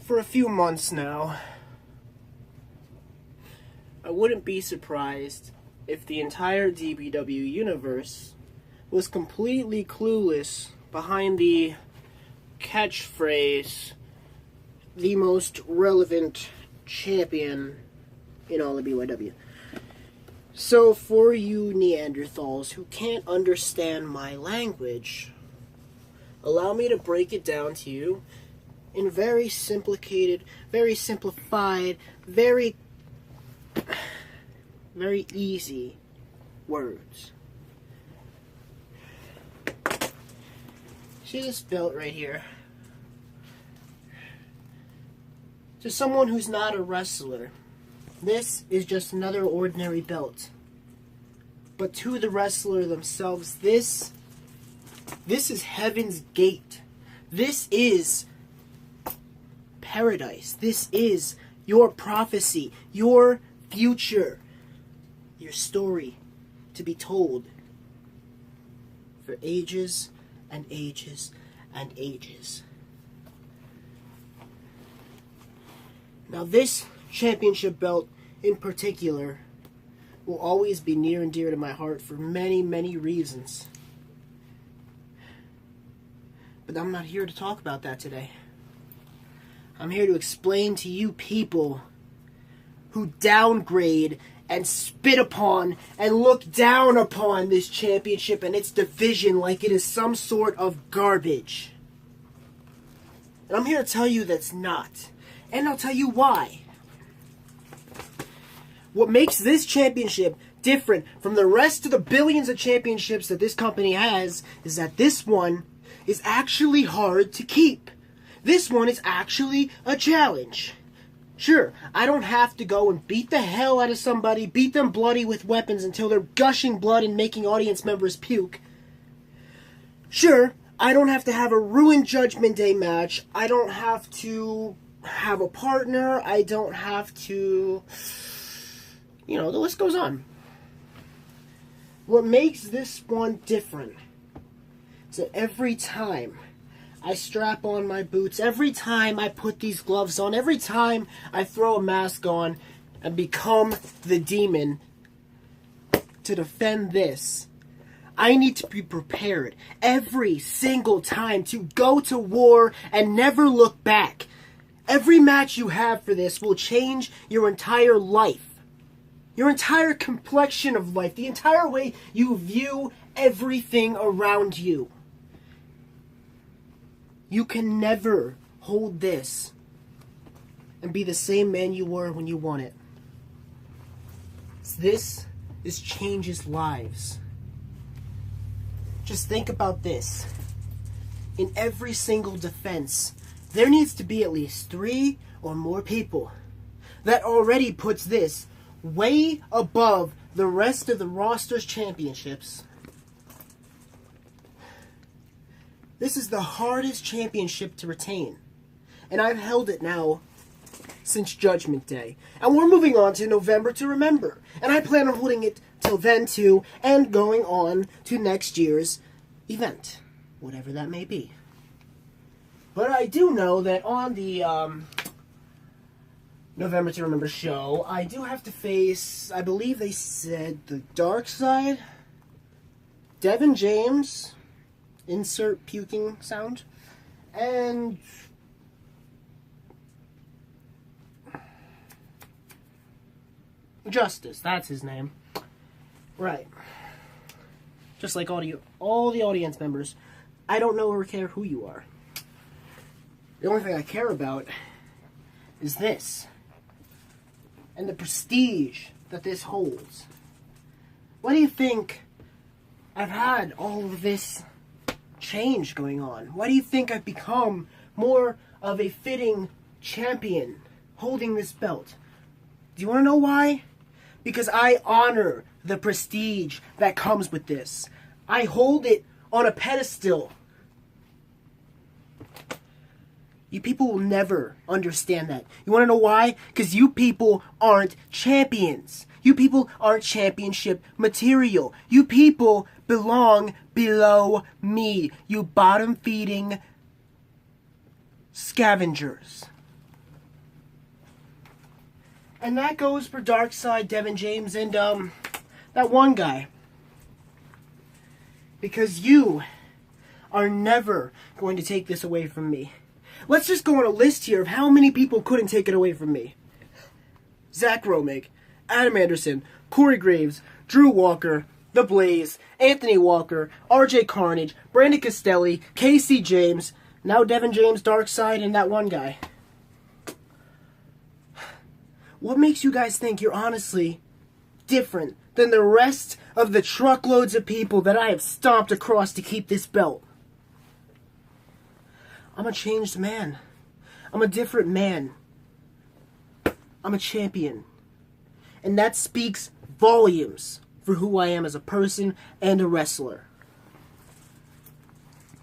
for a few months now. I wouldn't be surprised if the entire DBW Universe was completely clueless behind the catchphrase, the most relevant champion in all of BYW. So for you Neanderthals who can't understand my language, allow me to break it down to you in very simplified, very easy words. See this belt right here? To someone who's not a wrestler, this is just another ordinary belt. But to the wrestler themselves, this is heaven's gate. This is paradise. This is your prophecy, your future, your story to be told for ages and ages and ages. Now this championship belt in particular will always be near and dear to my heart for many, many reasons. But I'm not here to talk about that today. I'm here to explain to you people who downgrade and spit upon and look down upon this championship and its division like it is some sort of garbage. And I'm here to tell you that's not. And I'll tell you why. What makes this championship different from the rest of the billions of championships that this company has is that this one is actually hard to keep. This one is actually a challenge. Sure, I don't have to go and beat the hell out of somebody, beat them bloody with weapons until they're gushing blood and making audience members puke. Sure, I don't have to have a ruined Judgment Day match. I don't have to have a partner. I don't have to... You know, the list goes on. What makes this one different is that every time I strap on my boots, every time I put these gloves on, every time I throw a mask on and become the demon to defend this, I need to be prepared every single time to go to war and never look back. Every match you have for this will change your entire life. Your entire complexion of life, the entire way you view everything around you. You can never hold this and be the same man you were when you won it. This changes lives. Just think about this. In every single defense, there needs to be at least 3 or more people. That already puts this way above the rest of the roster's championships. This is the hardest championship to retain. And I've held it now since Judgment Day. And we're moving on to November to Remember. And I plan on holding it till then too, and going on to next year's event. Whatever that may be. But I do know that on the November to Remember show, I do have to face, I believe they said, the Dark Side, Devin James, insert puking sound, and Justice, that's his name. Right. Just like all the audience members, I don't know or care who you are. The only thing I care about is this. And the prestige that this holds. Why do you think I've had all of this change going on? Why do you think I've become more of a fitting champion holding this belt? Do you want to know why? Because I honor the prestige that comes with this. I hold it on a pedestal. You people will never understand that. You want to know why? Because you people aren't champions. You people aren't championship material. You people belong below me. You bottom-feeding scavengers. And that goes for Darkseid, Devin James, and that one guy. Because you are never going to take this away from me. Let's just go on a list here of how many people couldn't take it away from me. Zach Romig, Adam Anderson, Corey Graves, Drew Walker, The Blaze, Anthony Walker, RJ Carnage, Brandon Castelli, Casey James, now Devin James, Darkseid, and that one guy. What makes you guys think you're honestly different than the rest of the truckloads of people that I have stomped across to keep this belt? I'm a changed man. I'm a different man. I'm a champion. And that speaks volumes for who I am as a person and a wrestler.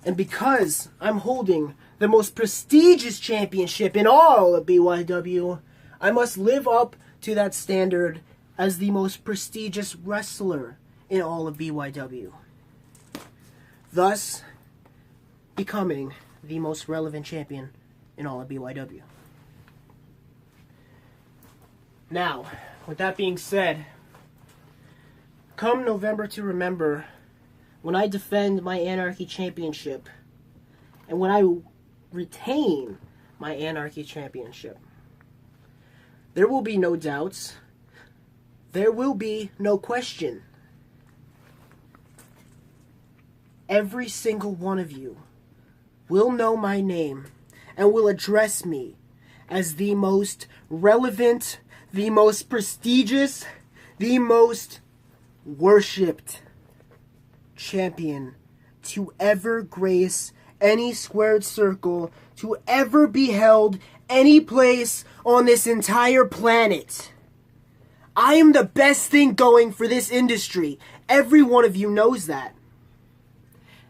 And because I'm holding the most prestigious championship in all of BYW, I must live up to that standard as the most prestigious wrestler in all of BYW. Thus, becoming the most relevant champion in all of BYW. Now, with that being said, come November to Remember, when I defend my Anarchy Championship, and when I retain my Anarchy Championship, there will be no doubts. There will be no question. Every single one of you will know my name and will address me as the most relevant, the most prestigious, the most worshipped champion to ever grace any squared circle, to ever be held any place on this entire planet. I am the best thing going for this industry. Every one of you knows that.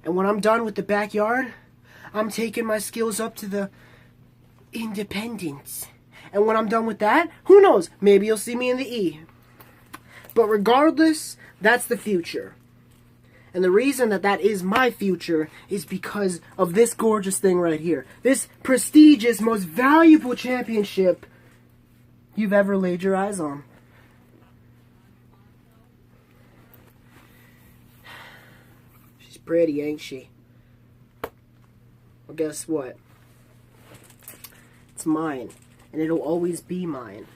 And when I'm done with the backyard, I'm taking my skills up to the independents. And when I'm done with that, who knows? Maybe you'll see me in the E. But regardless, that's the future. And the reason that that is my future is because of this gorgeous thing right here. This prestigious, most valuable championship you've ever laid your eyes on. She's pretty, ain't she? Well, guess what? It's mine. And it'll always be mine.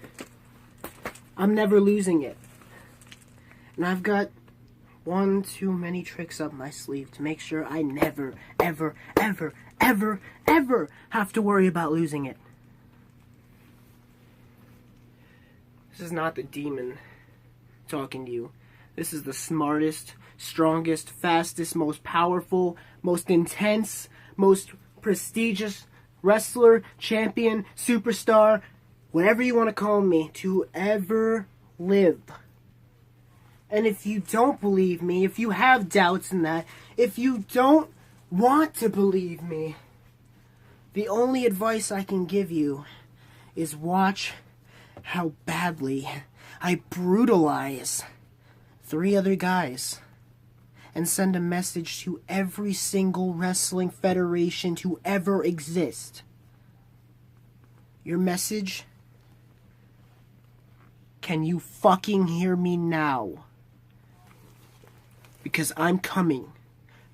I'm never losing it. And I've got one too many tricks up my sleeve to make sure I never, ever, ever, ever, ever have to worry about losing it. This is not the demon talking to you. This is the smartest, strongest, fastest, most powerful, most intense, most prestigious wrestler, champion, superstar, whatever you want to call me, to ever live. And if you don't believe me, if you have doubts in that, if you don't want to believe me, the only advice I can give you is watch how badly I brutalize 3 other guys and send a message to every single wrestling federation to ever exist. Your message? Can you fucking hear me now? Because I'm coming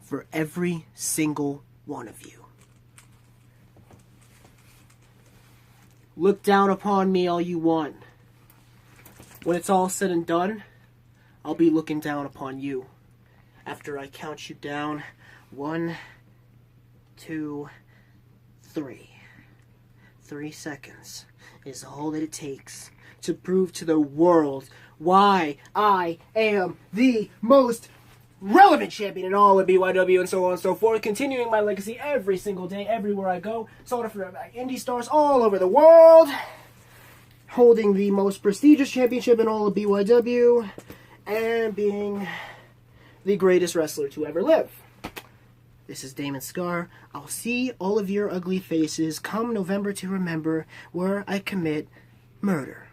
for every single one of you. Look down upon me all you want. When it's all said and done, I'll be looking down upon you. After I count you down, 1, 2, 3. 3 seconds is all that it takes to prove to the world why I am the most relevant champion in all of BYW, and so on and so forth, continuing my legacy every single day, everywhere I go, sold for indie stars all over the world, holding the most prestigious championship in all of BYW, and being the greatest wrestler to ever live. This is Damon Scar. I'll see all of your ugly faces come November to Remember, where I commit murder.